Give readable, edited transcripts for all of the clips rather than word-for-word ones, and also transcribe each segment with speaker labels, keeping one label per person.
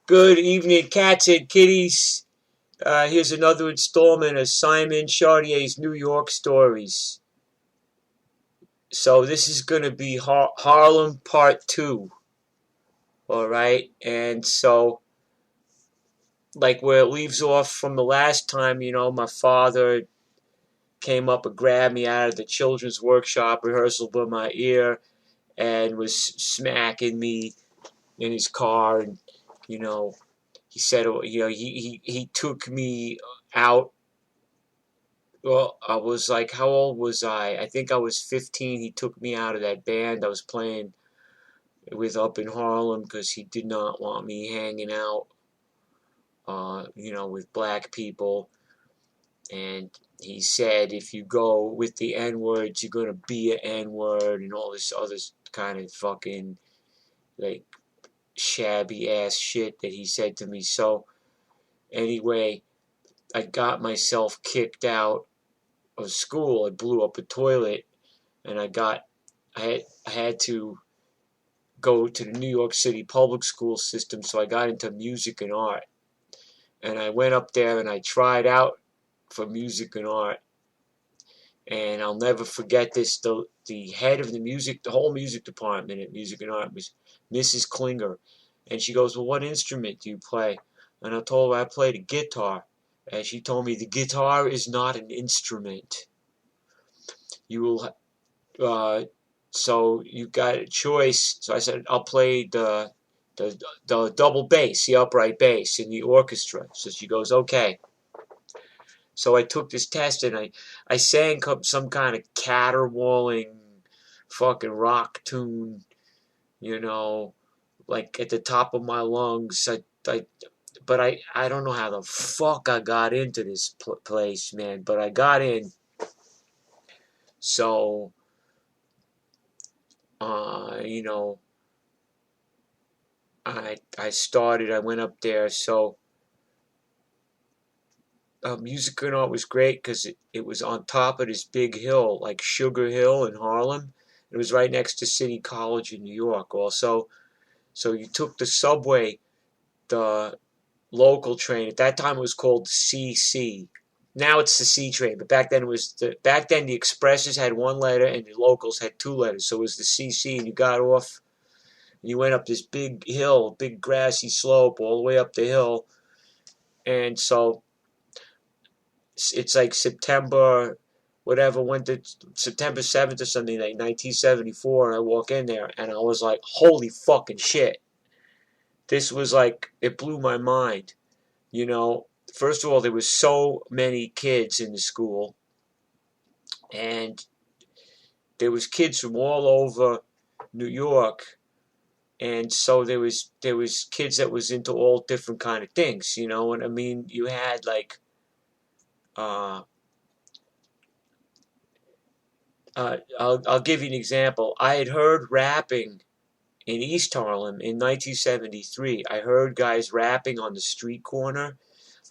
Speaker 1: Good evening, cats and kitties. Here's another installment of Simon Chartier's New York Stories. So this is going to be Harlem Part 2. Alright, and so, like where it leaves off from the last time, my father came up and grabbed me out of the children's workshop rehearsal by my ear and was smacking me in his car, and, you know, he said, he took me out. Well, I was like, how old was I? I think I was 15. He took me out of that band I was playing with up in Harlem because he did not want me hanging out, with black people. And he said, if you go with the N-words, you're going to be an N-word and all this other kind of fucking, like, shabby ass shit that he said to me. So, anyway, I got myself kicked out of school. I blew up a toilet, and I had to go to the New York City public school system, so I got into music and art. And I went up there and I tried out for music and art. And I'll never forget this. The head of the whole music department at music and art was Mrs. Klinger. And she goes, well, what instrument do you play? And I told her I played a guitar. And she told me the guitar is not an instrument. You will, so you got a choice. So I said, I'll play the double bass, the upright bass in the orchestra. So she goes, okay. So I took this test and I sang some kind of caterwauling fucking rock tune, like at the top of my lungs. But I don't know how the fuck I got into this place, man. But I got in. So, I went up there. So, music and art was great because it was on top of this big hill, like Sugar Hill in Harlem. It was right next to City College in New York also. So you took the subway, the local train. At that time it was called CC. Now it's the C train, but back then the expresses had one letter and the locals had two letters. So it was the CC, and you got off and you went up this big hill, big grassy slope all the way up the hill. And so it's like September, whatever, went to September 7th or something, like 1974, and I walk in there, and I was like, holy fucking shit. This was like, it blew my mind, First of all, there was so many kids in the school, and there was kids from all over New York, and so there was kids that was into all different kind of things, and I mean, you had like, I'll give you an example. I had heard rapping in East Harlem in 1973. I heard guys rapping on the street corner.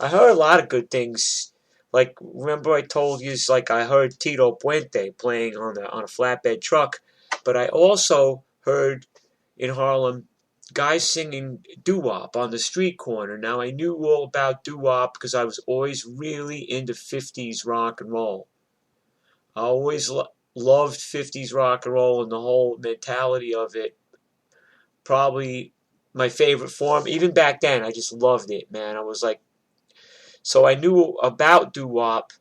Speaker 1: I heard a lot of good things. Like, remember I told you, like, I heard Tito Puente playing on a flatbed truck. But I also heard in Harlem guys singing doo-wop on the street corner. Now, I knew all about doo-wop because I was always really into 50s rock and roll. I always loved 50s rock and roll and the whole mentality of it. Probably my favorite form. Even back then, I just loved it, man. I was like, so I knew about doo-wop,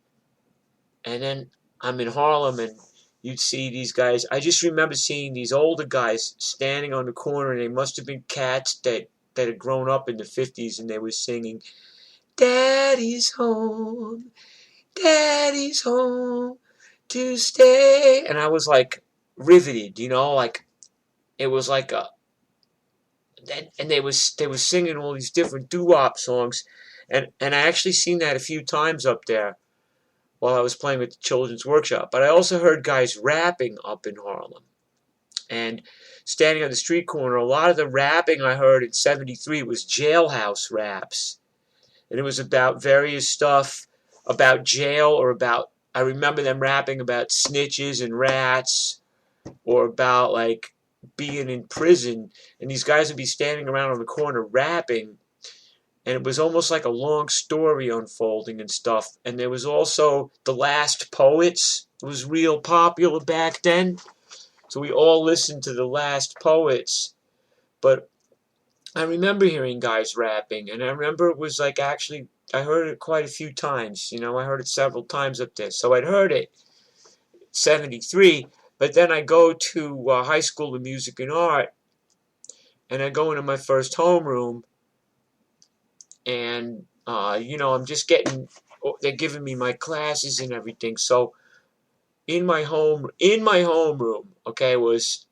Speaker 1: and then I'm in Harlem, and you'd see these guys. I just remember seeing these older guys standing on the corner, and they must have been cats that had grown up in the 50s, and they were singing, Daddy's home to stay. And I was like riveted, like it was like and they was singing all these different doo-wop songs, and I actually seen that a few times up there while I was playing with the children's workshop. But I also heard guys rapping up in Harlem, and standing on the street corner, a lot of the rapping I heard in '73 was jailhouse raps, and it was about various stuff about jail, or about, I remember them rapping about snitches and rats, or about like being in prison, and these guys would be standing around on the corner rapping, and it was almost like a long story unfolding and stuff. And there was also The Last Poets. It was real popular back then, so we all listened to The Last Poets. But I remember hearing guys rapping, and I remember it was like actually I heard it quite a few times. I heard it several times up there. So I'd heard it 73, but then I go to high school of music and art, and I go into my first homeroom, and I'm just they're giving me my classes and everything. So in my homeroom, okay, was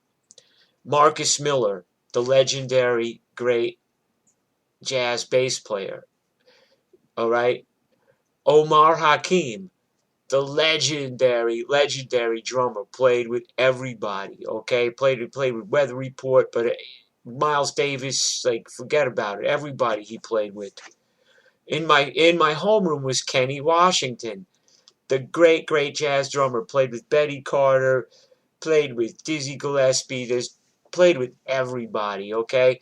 Speaker 1: Marcus Miller, the legendary great jazz bass player. All right, Omar Hakim, the legendary drummer, played with everybody. Okay, played with Weather Report, but Miles Davis, like, forget about it. Everybody he played with. In my homeroom was Kenny Washington, the great jazz drummer. Played with Betty Carter, played with Dizzy Gillespie. Played with everybody. Okay,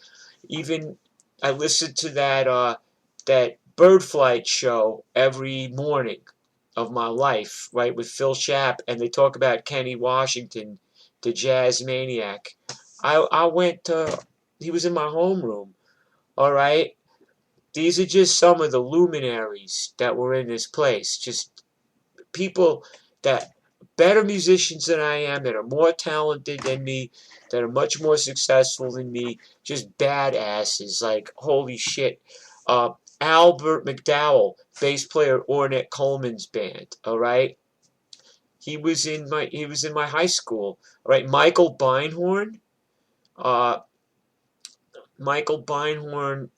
Speaker 1: even I listened to that Bird Flight show every morning of my life, right, with Phil Shapp, and they talk about Kenny Washington, the jazz maniac. I went to, he was in my homeroom, all right? These are just some of the luminaries that were in this place. Just people that better musicians than I am, that are more talented than me, that are much more successful than me, just badasses. Like, holy shit. Albert McDowell, bass player Ornette Coleman's band, all right? He was in my high school, all right? Uh, Michael Beinhorn,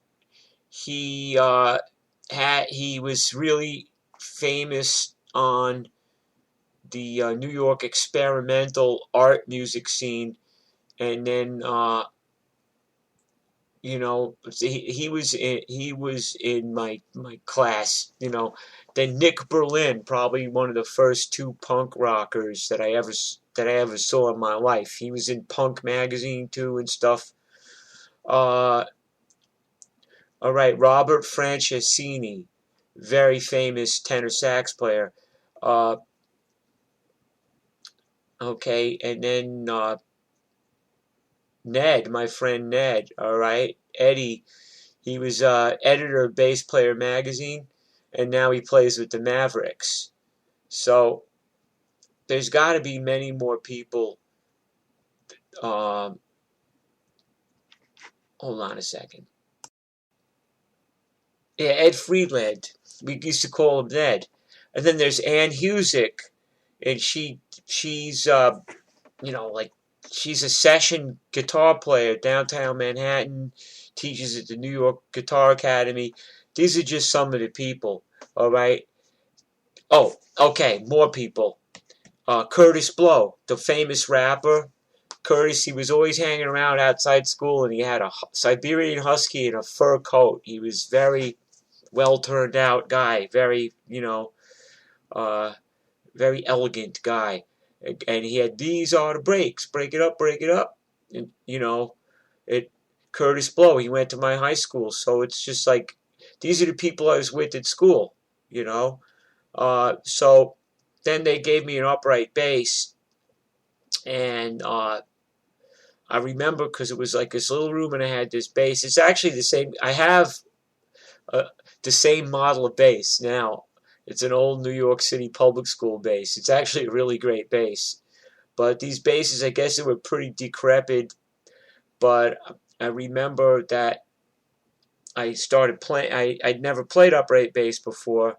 Speaker 1: he was really famous on the New York experimental art music scene, and then he was in my class. Then Nick Berlin, probably one of the first two punk rockers that I ever saw in my life. He was in Punk magazine too and stuff. Uh, all right, Robert Franchesini, very famous tenor sax player. Uh, okay, and then Ned, my friend Ned. All right, Eddie. He was editor of Bass Player magazine, and now he plays with the Mavericks. So there's got to be many more people. Um, Hold on a second. Yeah, Ed Friedland. We used to call him Ned. And then there's Ann Husick, and she's like, she's a session guitar player downtown Manhattan, teaches at the New York Guitar Academy. These are just some of the people, all right? Oh, okay, more people. Curtis Blow, the famous rapper. Curtis, he was always hanging around outside school, and he had a Siberian Husky and a fur coat. He was very well turned out guy, very, uh, very elegant guy. And he had, these are the breaks, break it up. And, it Curtis Blow, he went to my high school, so it's just like, these are the people I was with at school, you know. So then they gave me an upright bass, and I remember because it was like this little room, and I had this bass. It's actually the same. I have uh, the same model of bass now. It's an old New York City public school bass. It's actually a really great bass. But these basses, I guess they were pretty decrepit. But I remember that I started playing. I'd never played upright bass before,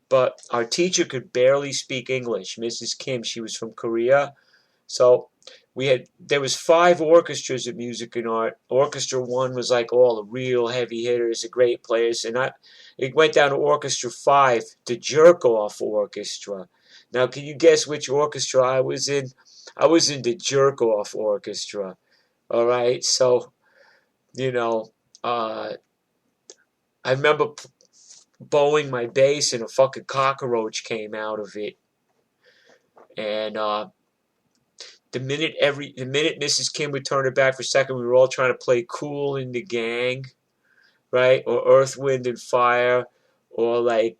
Speaker 1: but our teacher could barely speak English. Mrs. Kim, she was from Korea. So there was 5 orchestras at Music and Art. Orchestra 1 was like all the real heavy hitters, the great players, and it went down to Orchestra 5, the jerk off orchestra. Now, can you guess which orchestra I was in? I was in the jerk off orchestra. All right, so you know, uh, I remember bowing my bass, and a fucking cockroach came out of it, and the minute Mrs. Kim would turn it back for a second, we were all trying to play Cool in the Gang. right? Or Earth, Wind, and Fire, or like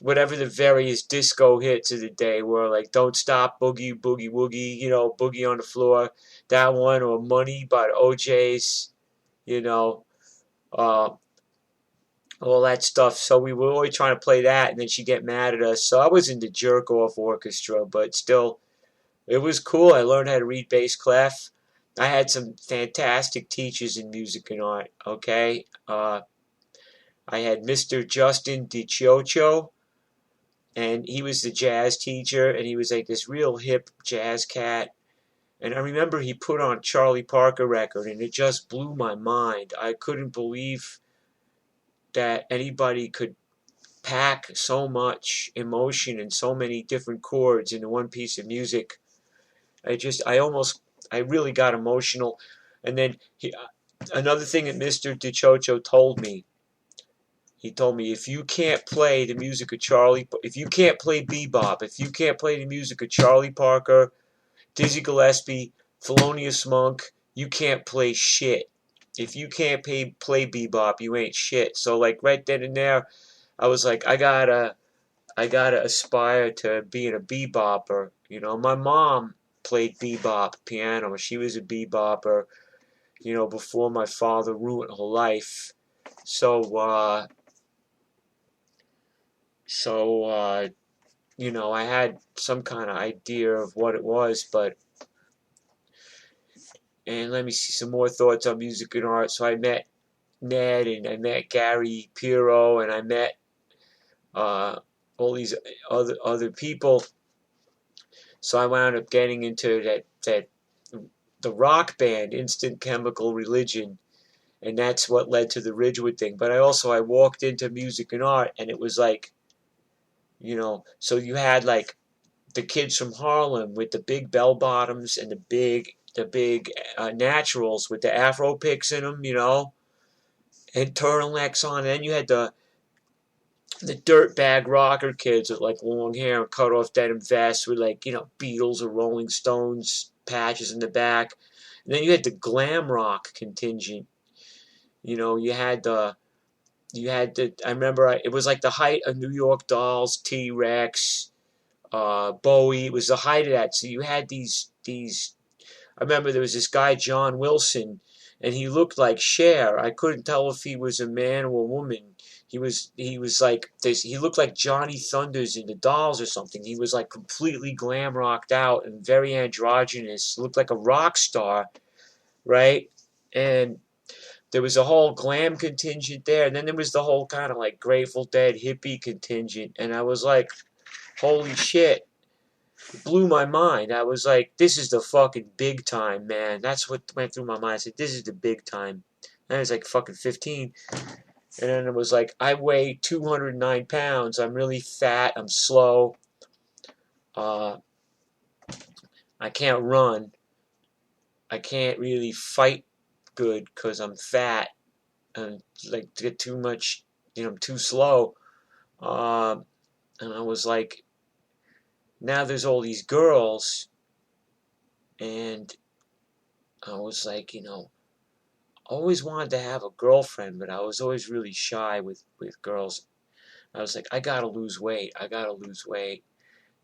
Speaker 1: whatever the various disco hits of the day were, like Don't Stop, Boogie, Boogie Woogie, Boogie on the Floor, that one, or Money by the OJs, you know, uh, all that stuff. So we were always trying to play that, and then she'd get mad at us. So I was in the jerk off orchestra, but still, it was cool. I learned how to read bass clef. I had some fantastic teachers in music and art, okay? I had Mr. Justin DiCioccio, and he was the jazz teacher, and he was like this real hip jazz cat. And I remember he put on Charlie Parker record, and it just blew my mind. I couldn't believe that anybody could pack so much emotion and so many different chords into one piece of music. I really got emotional. And then another thing that Mr. DiCioccio told me, he told me, if you can't play the music of if you can't play bebop, if you can't play the music of Charlie Parker, Dizzy Gillespie, Thelonious Monk, you can't play shit. If you can't play bebop, you ain't shit. So like right then and there, I was like, I gotta aspire to being a bebopper. My mom played bebop piano. She was a bebopper, before my father ruined her life. So, I had some kind of idea of what it was, and let me see some more thoughts on music and art. So I met Ned, and I met Gary Piero, and I met all these other people. So I wound up getting into the rock band Instant Chemical Religion, and that's what led to the Ridgewood thing. But I walked into music and art, and it was like, so you had like the kids from Harlem with the big bell bottoms and the big naturals with the Afro picks in them, and turtlenecks on. And then you had the dirtbag rocker kids with like long hair and cut off denim vests with like Beatles or Rolling Stones patches in the back. And then you had the glam rock contingent. You had the I remember it was like the height of New York Dolls, T-Rex, Bowie. It was the height of that. So you had these. I remember there was this guy John Wilson, and he looked like Cher. I couldn't tell if he was a man or a woman. He was like this. He looked like Johnny Thunders in the Dolls or something. He was like completely glam rocked out and very androgynous. Looked like a rock star, right? And there was a whole glam contingent there, and then there was the whole kind of like Grateful Dead hippie contingent, and I was like, holy shit. It blew my mind. I was like, this is the fucking big time, man. That's what went through my mind. I said, this is the big time. And I was like fucking 15. And then it was like, I weigh 209 pounds. I'm really fat. I'm slow. I can't run. I can't really fight good because I'm fat. And like to get too much, I'm too slow. And I was like, now there's all these girls, and I was like, always wanted to have a girlfriend, but I was always really shy with girls. I was like, I gotta lose weight. I gotta lose weight.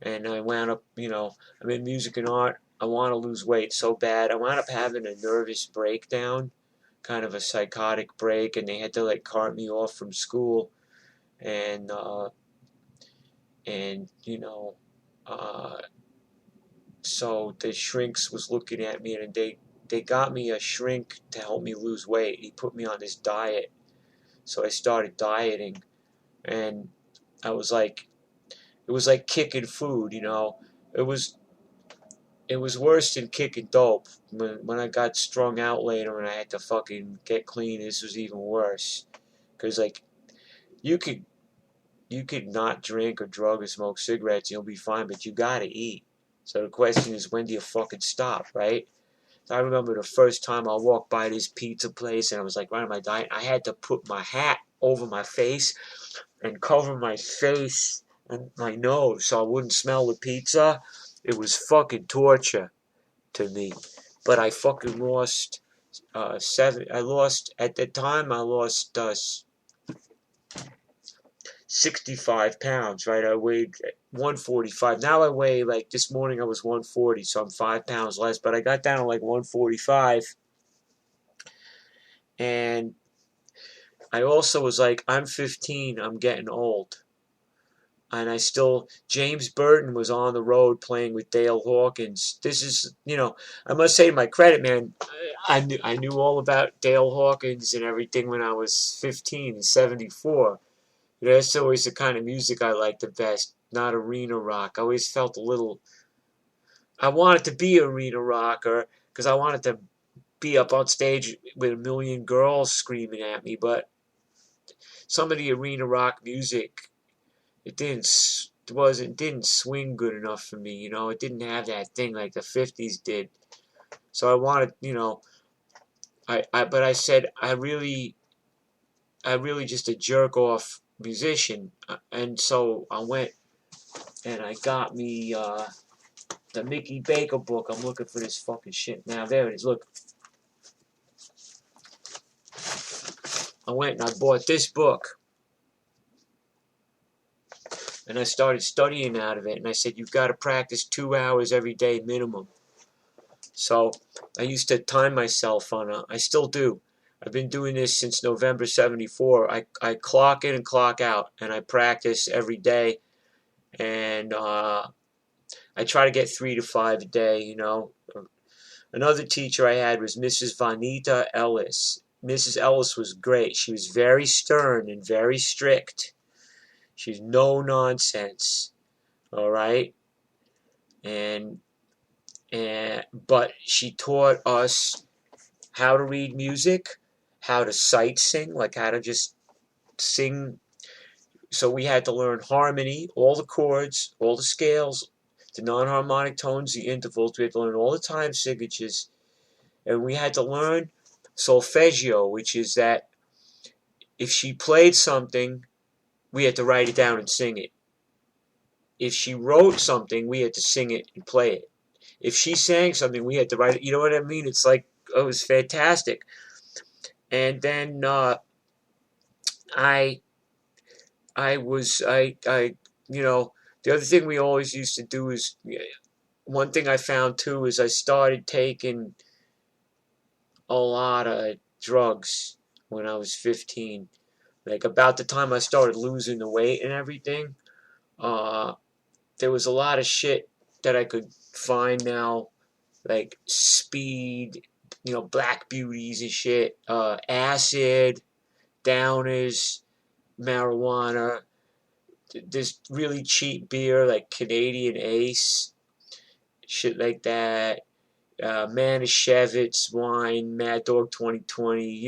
Speaker 1: And I wound up, I'm in music and art. I want to lose weight so bad. I wound up having a nervous breakdown, kind of a psychotic break, and they had to like cart me off from school. And, and so the shrinks was looking at me, and they got me a shrink to help me lose weight. He put me on this diet. So I started dieting, and I was like, it was like kicking food, It was worse than kicking dope. When I got strung out later and I had to fucking get clean, this was even worse. Because like, you could not drink or drug or smoke cigarettes, you'll be fine, but you gotta eat. So the question is, when do you fucking stop, right? I remember the first time I walked by this pizza place and I was like running my diet. I had to put my hat over my face and cover my face and my nose so I wouldn't smell the pizza. It was fucking torture to me. But I fucking lost I lost, at the time, I lost 65 pounds, right? I weighed 145. Now I weigh, like, this morning I was 140, so I'm 5 pounds less, but I got down to like 145. And I also was like, I'm 15, I'm getting old. And I still, James Burton was on the road playing with Dale Hawkins. This is, I must say to my credit, man, I knew all about Dale Hawkins and everything when I was 15 in 74. That's always the kind of music I like the best, not arena rock. I always felt I wanted to be an arena rocker because I wanted to be up on stage with a million girls screaming at me, but some of the arena rock music, it didn't swing good enough for me. It didn't have that thing like the 50s did. So I wanted, but I said I really just a jerk off musician, and so I went and I got me the Mickey Baker book. I'm looking for this fucking shit now. There it is. Look, I went and I bought this book. And I started studying out of it. And I said, you've got to practice 2 hours every day minimum. So I used to time myself I still do. I've been doing this since November 74. I clock in and clock out. And I practice every day. And I try to get 3 to 5 a day, Another teacher I had was Mrs. Vanita Ellis. Mrs. Ellis was great. She was very stern and very strict. She's no nonsense, all right? But she taught us how to read music, how to sight sing, like how to just sing. So we had to learn harmony, all the chords, all the scales, the non-harmonic tones, the intervals. We had to learn all the time signatures. And we had to learn solfeggio, which is that if she played something, we had to write it down and sing it. If she wrote something, we had to sing it and play it. If she sang something, we had to write it. You know what I mean? It's like, it was fantastic. And then I the other thing we always used to do is, one thing I found too is I started taking a lot of drugs when I was 15. Like about the time I started losing the weight and everything, there was a lot of shit that I could find now, like speed, black beauties and shit, acid, downers, marijuana, this really cheap beer like Canadian Ace, shit like that, Manischewitz wine, Mad Dog 2020,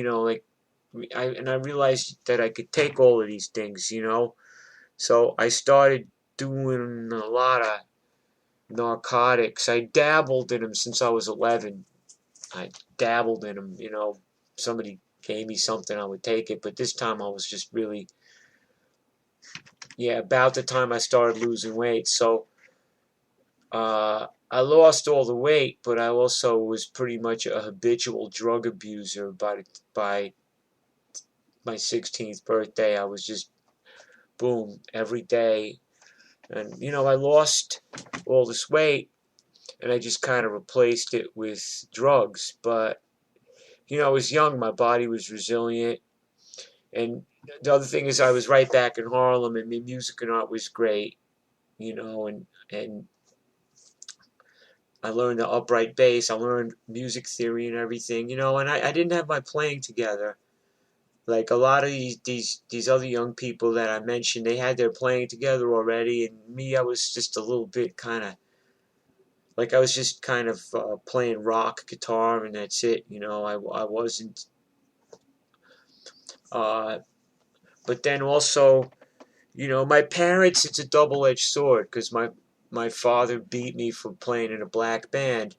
Speaker 1: I realized that I could take all of these things, So I started doing a lot of narcotics. I dabbled in them since I was 11. I dabbled in them, Somebody gave me something, I would take it. But this time I was just really, about the time I started losing weight. So I lost all the weight, but I also was pretty much a habitual drug abuser by my 16th birthday. I was just, boom, every day. And, I lost all this weight, and I just kind of replaced it with drugs. But, I was young, my body was resilient. And the other thing is I was right back in Harlem, and my music and art was great, and I learned the upright bass, I learned music theory and everything, and I didn't have my playing together. Like a lot of these other young people that I mentioned, they had their playing together already, and me, I was just a little bit kind of, like I was just kind of playing rock guitar, and that's it, I wasn't, but then also, my parents, it's a double-edged sword, because my father beat me for playing in a black band,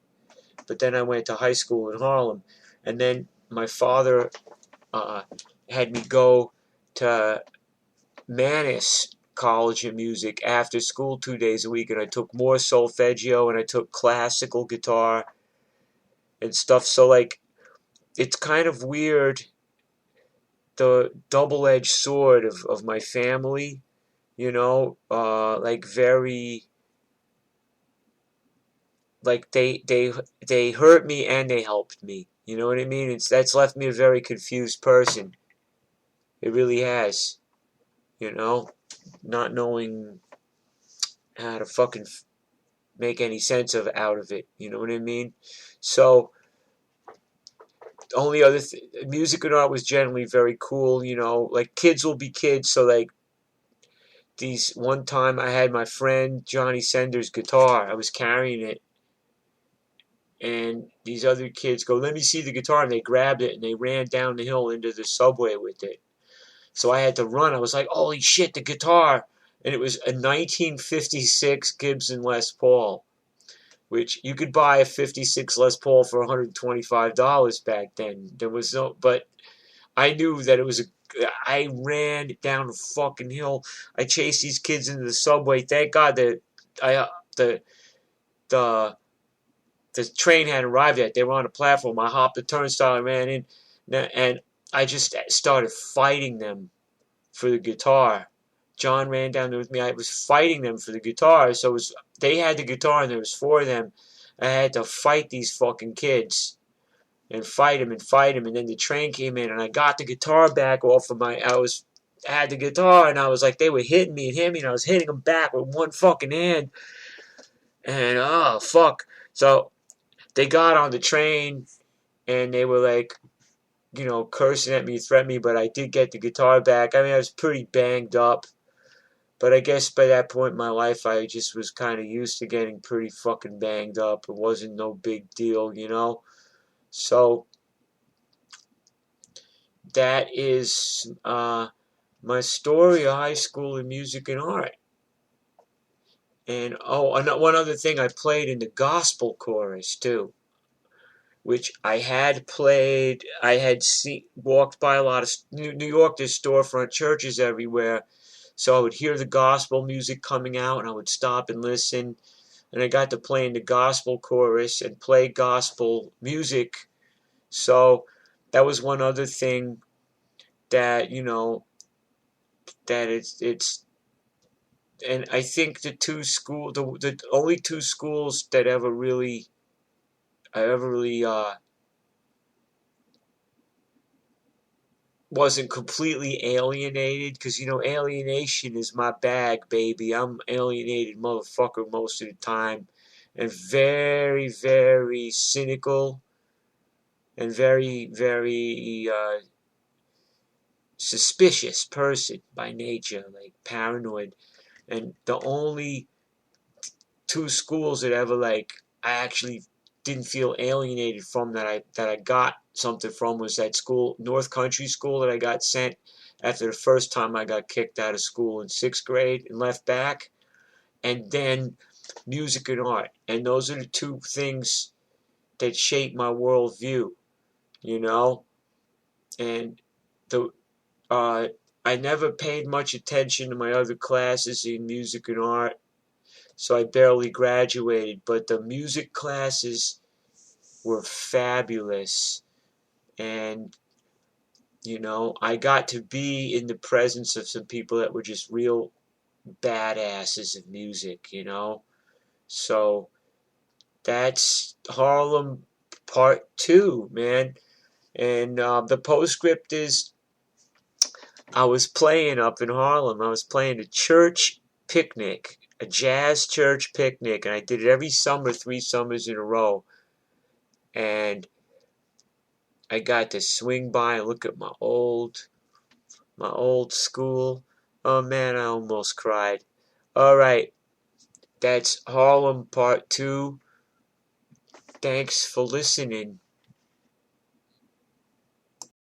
Speaker 1: but then I went to high school in Harlem, and then my father had me go to Manus College of Music after school 2 days a week, and I took more solfeggio, and I took classical guitar and stuff. So, like, it's kind of weird, the double-edged sword of my family, like very, like they hurt me and they helped me. You know what I mean? That's left me a very confused person. It really has, you know, not knowing how to fucking make any sense out of it. You know what I mean? So only other music and art was generally very cool. Like kids will be kids. So like these one time I had my friend Johnny Sender's guitar. I was carrying it, and these other kids go, "Let me see the guitar," and they grabbed it and they ran down the hill into the subway with it. So I had to run. I was like, "Holy shit, the guitar!" And it was a 1956 Gibson Les Paul, which you could buy a 56 Les Paul for $125 back then. There was no, but I knew that it was I ran down the fucking hill. I chased these kids into the subway. Thank God that I the the the train hadn't arrived yet. They were on a platform. I hopped the turnstile and ran in, and I just started fighting them for the guitar. John ran down there with me. I was fighting them for the guitar. So they had the guitar and there was four of them. I had to fight these fucking kids and fight them and fight them. And then the train came in and I got the guitar back off of I had the guitar and I was like, they were hitting me and hitting me and I was hitting them back with one fucking hand. And oh, fuck. So they got on the train and they were like, cursing at me, threatening me, but I did get the guitar back. I mean, I was pretty banged up. But I guess by that point in my life, I just was kind of used to getting pretty fucking banged up. It wasn't no big deal. So that is my story of high school in music and art. And one other thing, I played in the gospel chorus too, which I had played. I had walked by a lot of New York. There's storefront churches everywhere. So I would hear the gospel music coming out and I would stop and listen. And I got to play in the gospel chorus and play gospel music. So that was one other thing that, that it's and I think the only two schools that I ever really wasn't completely alienated, because alienation is my bag, baby. I'm alienated motherfucker most of the time, and very, very cynical, and very, very suspicious person by nature, like paranoid. And the only two schools that ever I actually didn't feel alienated from, that I got something from, was that school, North Country School, that I got sent after the first time I got kicked out of school in 6th grade and left back, and then music and art. And those are the two things that shaped my worldview, and the I never paid much attention to my other classes in music and art, so I barely graduated, but the music classes were fabulous. And, I got to be in the presence of some people that were just real badasses of music, So that's Harlem Part 2, man. And the postscript is, I was playing up in Harlem. I was playing a church picnic, a jazz church picnic, and I did it every summer, 3 summers in a row. And I got to swing by and look at my old school. Oh man, I almost cried. All right, that's Harlem Part 2. Thanks for listening.